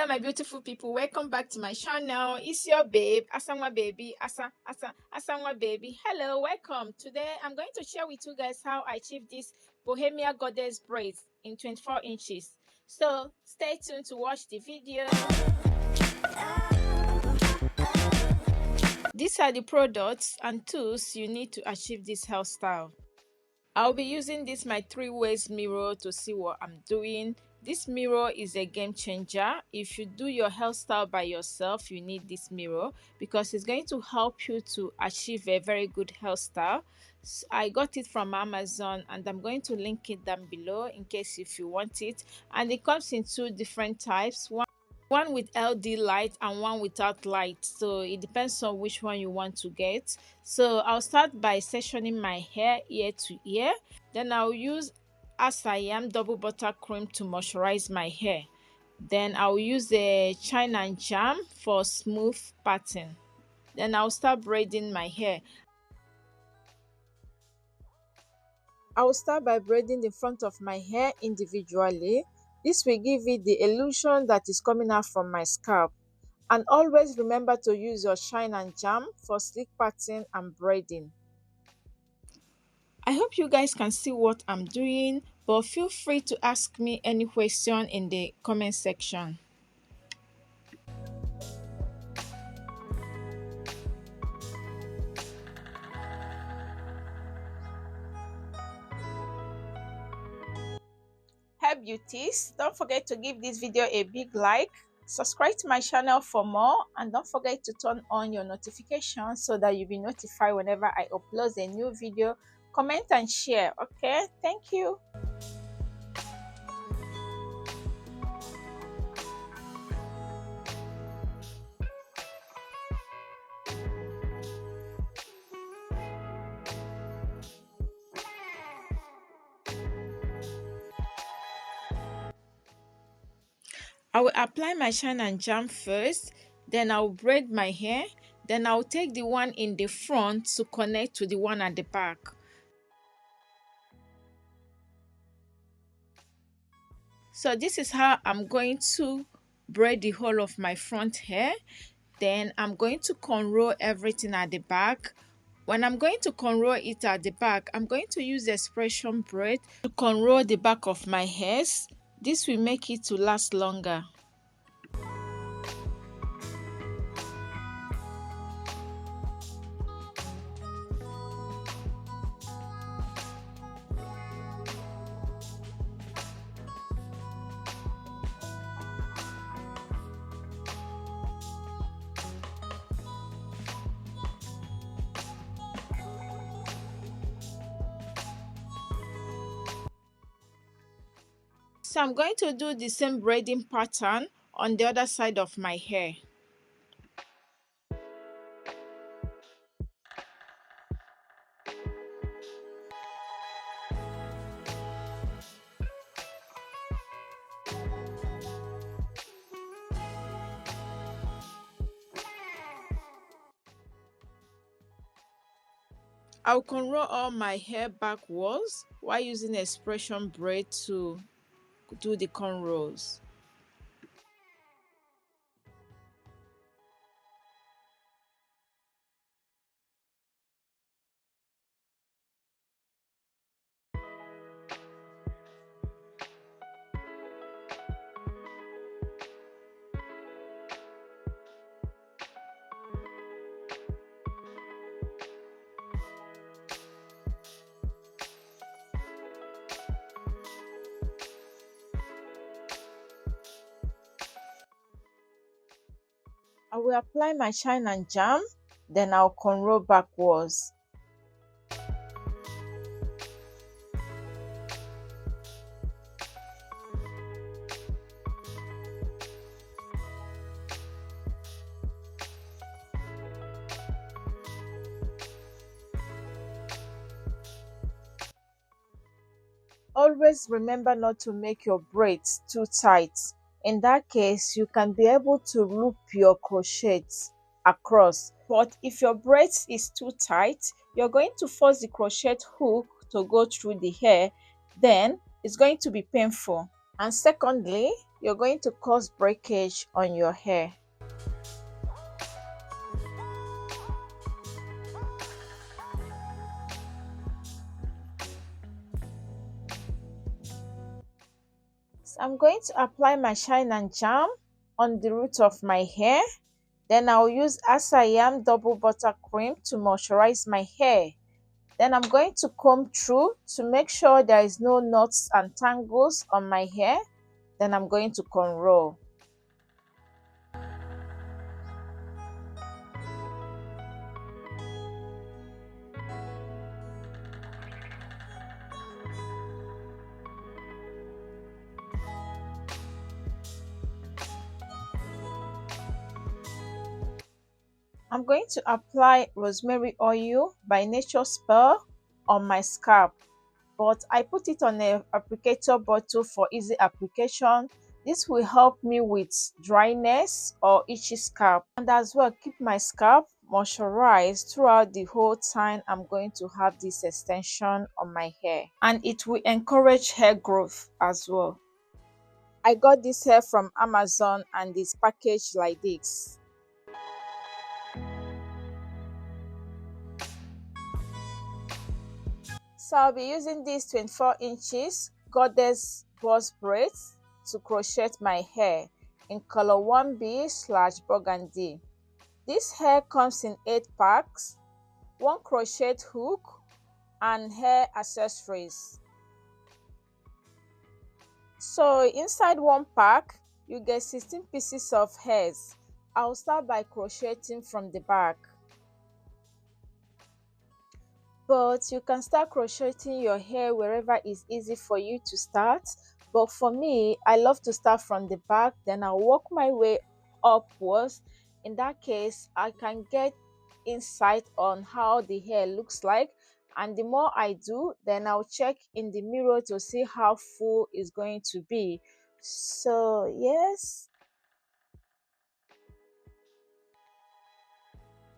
Hello my beautiful people, welcome back to my channel. It's your babe Asanwa baby. Asanwa baby. Hello, welcome. Today I'm going to share with you guys how I achieved this Bohemia Goddess braids in 24 inches. So stay tuned to watch the video. These are the products and tools you need to achieve this hairstyle. I'll be using this my 3-ways mirror to see what I'm doing. This mirror is a game changer. If you do your hairstyle by yourself, you need this mirror because it's going to help you to achieve a very good hairstyle. So I got it from Amazon and I'm going to link it down below in case if you want it. And it comes in 2 different types. One with LD light and one without light, so it depends on which one you want to get. So I'll start by sectioning my hair ear to ear. Then I'll use Asanwa double butter cream to moisturize my hair. Then I'll use a shine and jam for smooth pattern. Then I'll start braiding my hair. I will start by braiding the front of my hair individually. This will give it the illusion that is coming out from my scalp. And always remember to use your shine and jam for sleek pattern and braiding. I hope you guys can see what I'm doing, but feel free to ask me any question in the comment section. Hey beauties, don't forget to give this video a big like, subscribe to my channel for more, and don't forget to turn on your notifications so that you'll be notified whenever I upload a new video. Comment and share. Okay, thank you. I will apply my shine and jam first, then I'll braid my hair, then I'll take the one in the front to connect to the one at the back. So this is how I'm going to braid the whole of my front hair. Then I'm going to cornrow everything at the back. When I'm going to cornrow it at the back, I'm going to use the expression braid to cornrow the back of my hairs. This will make it to last longer. So I'm going to do the same braiding pattern on the other side of my hair. I'll cornrow all my hair backwards while using expression braid to do the cornrows. I will apply my shine and jam, then I'll cornrow backwards. Always remember not to make your braids too tight. In that case, you can be able to loop your crochets across. But if your braids is too tight, you're going to force the crochet hook to go through the hair. Then it's going to be painful. And secondly, you're going to cause breakage on your hair. So I'm going to apply my shine and charm on the root of my hair. Then I'll use Asanwa double buttercream to moisturize my hair. Then I'm going to comb through to make sure there is no knots and tangles on my hair. Then I'm going to cornrow. I'm going to apply rosemary oil by Nature's Pearl on my scalp, but I put it on an applicator bottle for easy application. This will help me with dryness or itchy scalp, and as well keep my scalp moisturized throughout the whole time I'm going to have this extension on my hair, and it will encourage hair growth as well. I got this hair from Amazon and it's packaged like this. So I'll be using these 24 inches goddess boss braids to crochet my hair in color 1B/burgundy. This hair comes in 8 packs, 1 crochet hook, and hair accessories. So inside 1 pack, you get 16 pieces of hairs. I'll start by crocheting from the back. But you can start crocheting your hair wherever is easy for you to start. But for me, I love to start from the back, then I'll work my way upwards. In that case, I can get insight on how the hair looks like, and the more I do, then I'll check in the mirror to see how full it's going to be. So yes,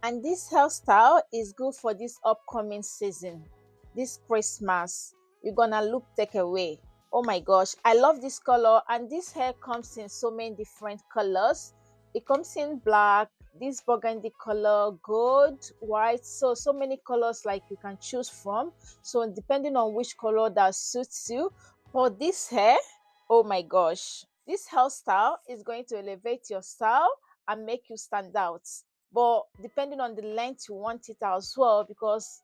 and this hairstyle is good for this upcoming season, this Christmas. You're gonna look take away. Oh my gosh, I love this color, and this hair comes in so many different colors. It comes in black, this burgundy color, gold, white, so many colors like you can choose from. So depending on which color that suits you. For this hair, oh my gosh, this hairstyle is going to elevate your style and make you stand out. But depending on the length you want it as well, because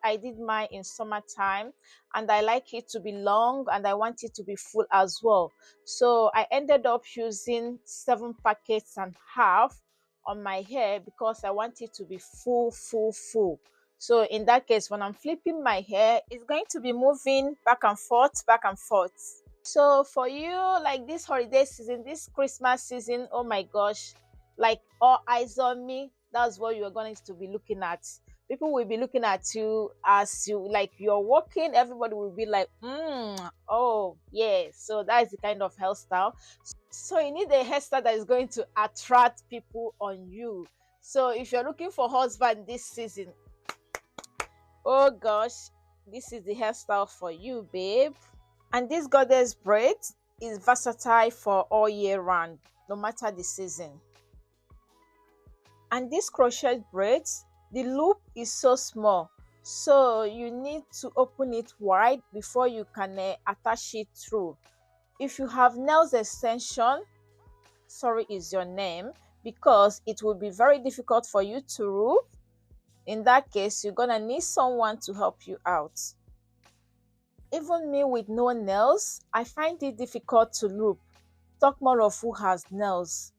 I did mine in summertime and I like it to be long and I want it to be full as well. So I ended up using 7 packets and half on my hair because I want it to be full. So in that case, when I'm flipping my hair, it's going to be moving back and forth, back and forth. So for you, like this holiday season, this Christmas season, oh my gosh, like all eyes on me, that's what you're going to be looking at. People will be looking at you as you like you're walking, everybody will be like, oh yeah. So that is the kind of hairstyle. So you need a hairstyle that is going to attract people on you. So if you're looking for husband this season, oh gosh, this is the hairstyle for you, babe. And this goddess braid is versatile for all year round, no matter the season. And this crochet braids, the loop is so small, so you need to open it wide before you can attach it through. If you have nails extension, sorry is your name, because it will be very difficult for you to loop. In that case, you're gonna need someone to help you out. Even me with no nails, I find it difficult to loop. Talk more of who has nails.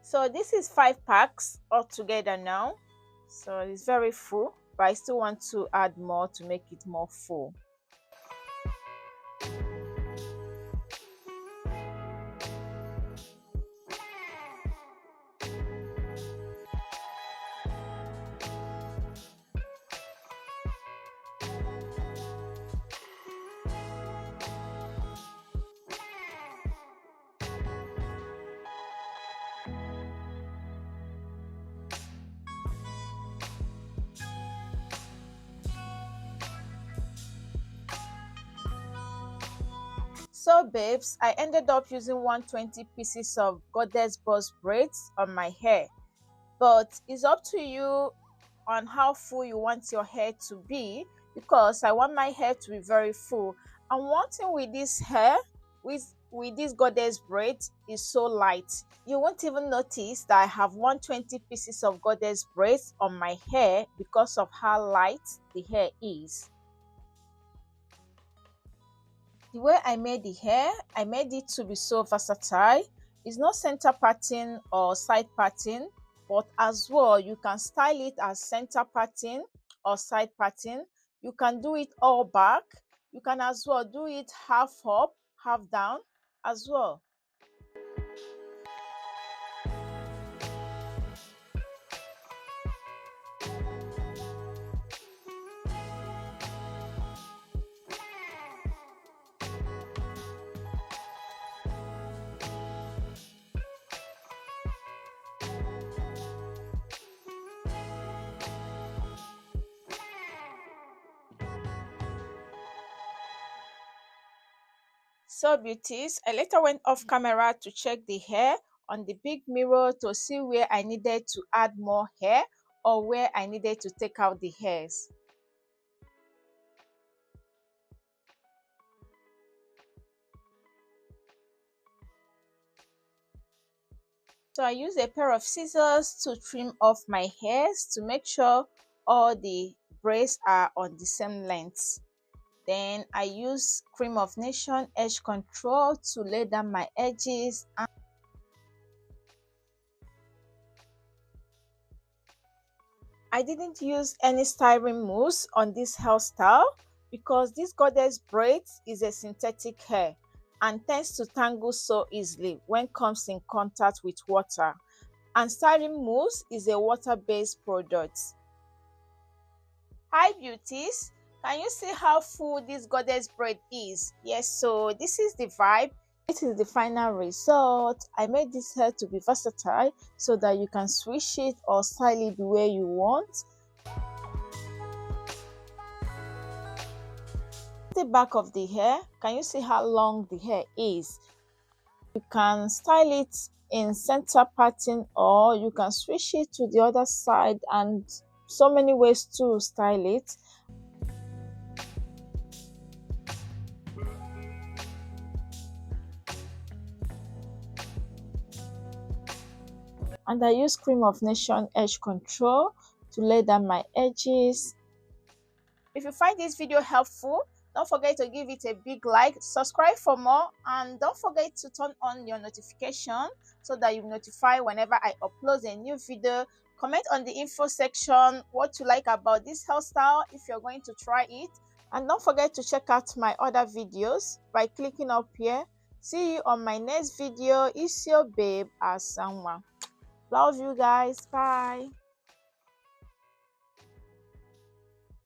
So this is 5 packs all together now. So it's very full, but I still want to add more to make it more full. So babes, I ended up using 120 pieces of goddess boss braids on my hair, but it's up to you on how full you want your hair to be, because I want my hair to be very full. And one thing with this hair, with this goddess braids, is so light. You won't even notice that I have 120 pieces of goddess braids on my hair because of how light the hair is. The way I made the hair, I made it to be so versatile. It's not center parting or side parting, but as well you can style it as center parting or side parting. You can do it all back. You can as well do it half up, half down as well. So beauties, I later went off camera to check the hair on the big mirror to see where I needed to add more hair or where I needed to take out the hairs. So I use a pair of scissors to trim off my hairs to make sure all the braids are on the same length. Then I use Cream of Nation edge control to lay down my edges. I didn't use any styling mousse on this hairstyle because this goddess braids is a synthetic hair and tends to tangle so easily when comes in contact with water, and styling mousse is a water-based product. Hi beauties, can you see how full this goddess braid is? Yes, so this is the vibe. This is the final result. I made this hair to be versatile so that you can switch it or style it the way you want. The back of the hair, can you see how long the hair is? You can style it in center parting or you can switch it to the other side, and so many ways to style it. And I use Cream of Nation edge control to lay down my edges. If you find this video helpful, don't forget to give it a big like, subscribe for more, and don't forget to turn on your notification so that you're notified whenever I upload a new video. Comment on the info section what you like about this hairstyle if you're going to try it, and don't forget to check out my other videos by clicking up here. See you on my next video. It's your babe Asanwa. Love you guys. Bye.